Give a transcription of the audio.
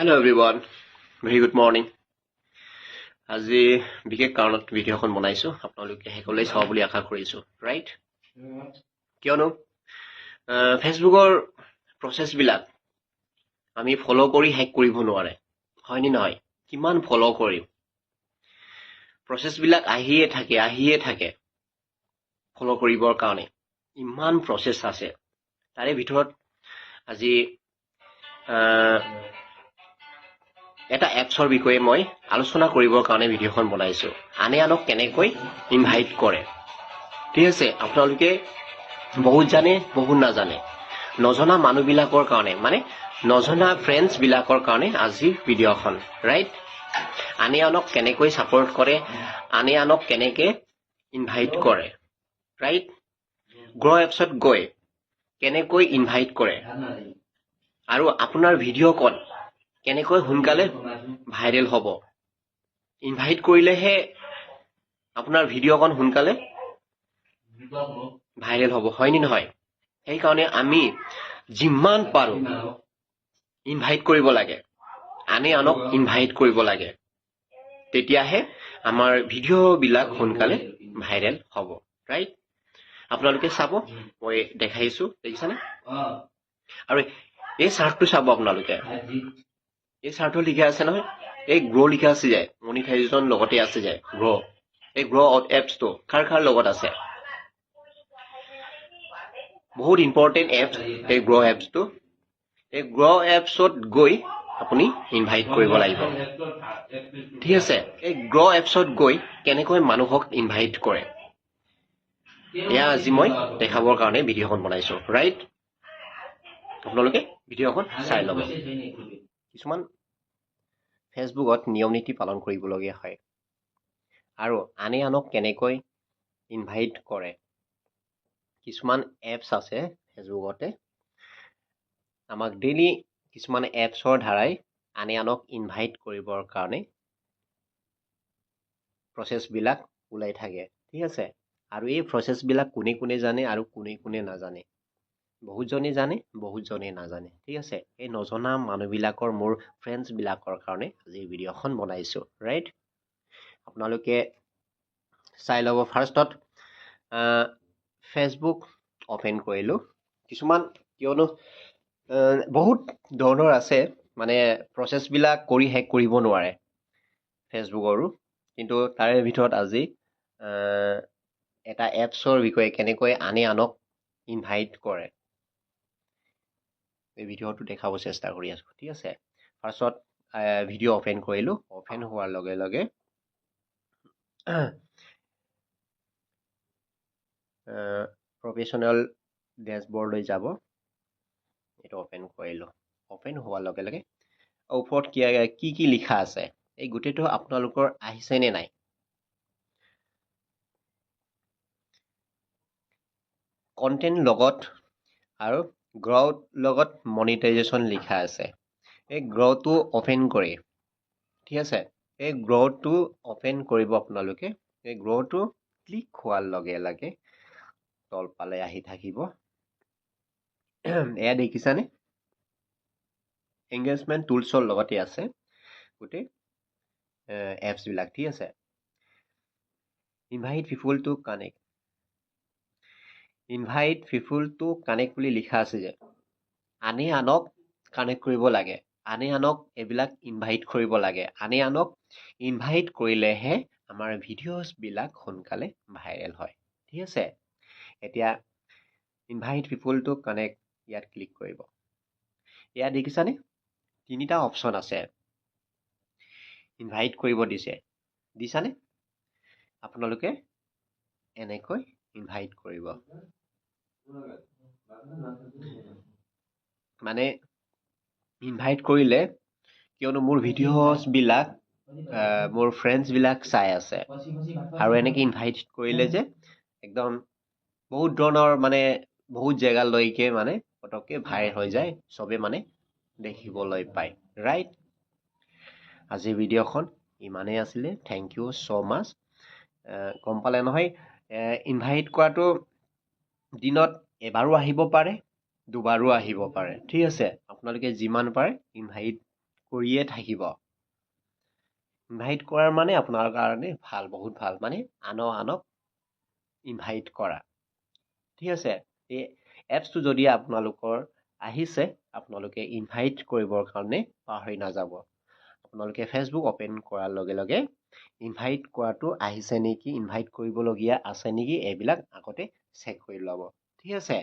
Hello everyone, very good morning. আজি বিশেষ কাৰণত ভিডিঅ'খন বনাইছো আপোনালোকে হেকলৈ চাও বুলি আশা কৰিছো ৰাইট কিয়নো ফেসবুকৰ প্ৰসেস বিলাক আমি ফলো কৰি হেক কৰিব নোৱাৰে হয় নি নহয় কিমান ফলো কৰিম প্ৰসেস বিলাক আহিয়ে থাকে ফলো কৰিবৰ কাৰণে ইমান প্ৰসেস আছে তাৰে ভিতৰত আজি এটা এপছৰ বিষয়ে মই আলোচনা কৰিবৰ কাৰণে ভিডিঅ'খন বনাইছো আনক কেনেকৈ ইনভাইট কৰে ঠিক আছে আপোনালোকে বহুত জানে বহুত নাজানে নজনা মানুহবিলাকৰ কাৰণে মানে নজনা ফ্ৰেণ্ডছ বিলাকৰ কাৰণে আজি ভিডিঅ'খন ৰাইট আনক কেনেকৈ সাপোৰ্ট কৰে আনক কেনেকৈ ইনভাইট কৰে ৰাইট গ্ৰ এপছত গৈ কেনেকৈ ইনভাইট কৰে আৰু আপোনাৰ ভিডিঅ' কল কেনেকৈ সোনকালে ভাইৰেল হ'ব ইনভাইট কৰিলেহে আপোনাৰ ভিডিঅ'খন সোনকালে ভাইৰেল হ'ব হয় নি নহয় সেই কাৰণে আমি যিমান পাৰো ইনভাইট কৰিব লাগে আনক ইনভাইট কৰিব লাগে তেতিয়াহে আমাৰ ভিডিঅ' বিলাক সোনকালে ভাইৰেল হ'ব ৰাইট আপোনালোকে চাব মই দেখাইছো দেখিছানে আৰু এই চাৰ্টটো চাব আপোনালোকে এই চাৰ্টটো লিখা আছে নহয় এই গ্ৰ লিখা আছে যায় মনিটাইজেশ্যন লগতে আছে যায় গ্ৰ এই গ্ৰ এপছটো কাৰ লগত আছে বহুত ইম্পৰ্টেন্ট এপছ এই গ্ৰ এপছটো এই গ্ৰ এপছত গৈ আপুনি ইনভাইট কৰিব লাগিব ঠিক আছে এই গ্ৰ এপছত গৈ কেনেকৈ মানুহক ইনভাইট কৰে এয়া আজি মই দেখাবৰ কাৰণে ভিডিঅ'খন বনাইছো ৰাইট আপোনালোকে ভিডিঅ'খন চাই ল'ব কিছুমান ফেসবুকত নিয়ম নীতি পালন কৰিবলগীয়া হয় আৰু আনক কেনেকৈ ইনভাইট কৰে কিছুমান এপছ আছে ফেসবুকতে আমাক ডেইলি কিছুমান এপছৰ ধাৰাই আনক ইনভাইট কৰিবৰ কাৰণে প্ৰসেস বিলাক ওলাই থাকে ঠিক আছে আৰু এই প্ৰসেস বিলাক কোনে জানে আৰু কোনে নাজানে বহুতজনে জানে বহুতজনে নাজানে ঠিক আছে এই নজনা মানুহবিলাকৰ মোৰ ফ্ৰেণ্ডছ বিলাকৰ কাৰণে আজি ভিডিঅ'খন বনাইছো ৰাইট আপোনালোকে চাই ল'ব ফাৰ্ষ্টত ফেসবুক ওপেন কৰিলো কিছুমান কিয়নো বহুত ধৰণৰ আছে মানে প্ৰসেস বিলাক কৰি হেক কৰিব নোৱাৰে ফেসবুকৰো কিন্তু তাৰে ভিতৰত আজি এটা এপছৰ বিষয়ে কেনেকৈ আনক ইনভাইট কৰে এই ভিডিঅ'টো দেখাব চেষ্টা কৰি আছো ঠিক আছে ফাৰ্ষ্টত ভিডিঅ' ওপেন কৰিলো ওপেন হোৱাৰ লগে লগে প্ৰফেশ্যনেল ডেশবৰ্ডলৈ যাব এটা ওপেন কৰিলো ওপেন হোৱাৰ লগে লগে ওপৰত কি লিখা আছে এই গোটেইটো আপোনালোকৰ আহিছে নে নাই কন্টেন্ট লগত আৰু গ্ৰ' লগত মনিটাইজেশ্যন লিখা আছে এই গ্ৰ'টো ওপেন কৰি ঠিক আছে এই গ্ৰ'টো ওপেন কৰিব আপোনালোকে এই গ্ৰ'টো ক্লিক হোৱাৰ লগে লগে তলপালে আহি থাকিব এয়া দেখিছানে এংগেজমেন্ট টুলছৰ লগতে আছে গোটেই এপছ বিলাক ঠিক আছে ইনভাইট পিপল টু কানেক্ট বুলি লিখা আছে যে আনক কানেক্ট কৰিব লাগে আনক এইবিলাক ইনভাইট কৰিব লাগে আনক ইনভাইট কৰিলেহে আমাৰ ভিডিঅ'ছ বিলাক সোনকালে ভাইৰেল হয় ঠিক আছে এতিয়া ইনভাইট পিপল টু কানেক্ট ইয়াত ক্লিক কৰিব ইয়াত দেখিছানে তিনিটা অপচন আছে ইনভাইট কৰিব দিছানে আপোনালোকে এনেকৈ ইনভাইট কৰিব মানে ইনভাইট কৰিলে কিয়নো মোৰ ভিডিঅ'ছ বিলাক মোৰ ফ্ৰেণ্ডছ বিলাক চাই আছে আৰু এনেকৈ ইনভাইট কৰিলে যে একদম বহুত ধৰণৰ মানে বহুত জেগালৈকে মানে পটককে ভাইৰেল হৈ যায় সবে মানে দেখিবলৈ পায় ৰাইট আজি ভিডিঅ'খন ইমানেই আছিলে থেংক ইউ সো মাচ গম পালে নহয় ইনভাইট কৰাটো দিনত এবাৰো আহিব পাৰে দুবাৰো আহিব পাৰে ঠিক আছে আপোনালোকে যিমান পাৰে ইনভাইট কৰিয়ে থাকিব। ইনভাইট কৰাৰ মানে আপোনাৰ কাৰণে ভাল, বহুত ভাল, মানে আনক ইনভাইট কৰা। ঠিক আছে, এই এপছটো যদি আপোনালোকৰ আহিছে, আপোনালোকে ইনভাইট কৰিবৰ কাৰণে পাহৰি নাযাব। আপোনালোকে ফেচবুক অপেন কৰাৰ লগে লগে ইনভাইট কৰাটো আহিছে নেকি, ইনভাইট কৰিবলগীয়া আছে নেকি, এইবিলাক আগতে চেক কৰি ল'ব। ঠিক আছে।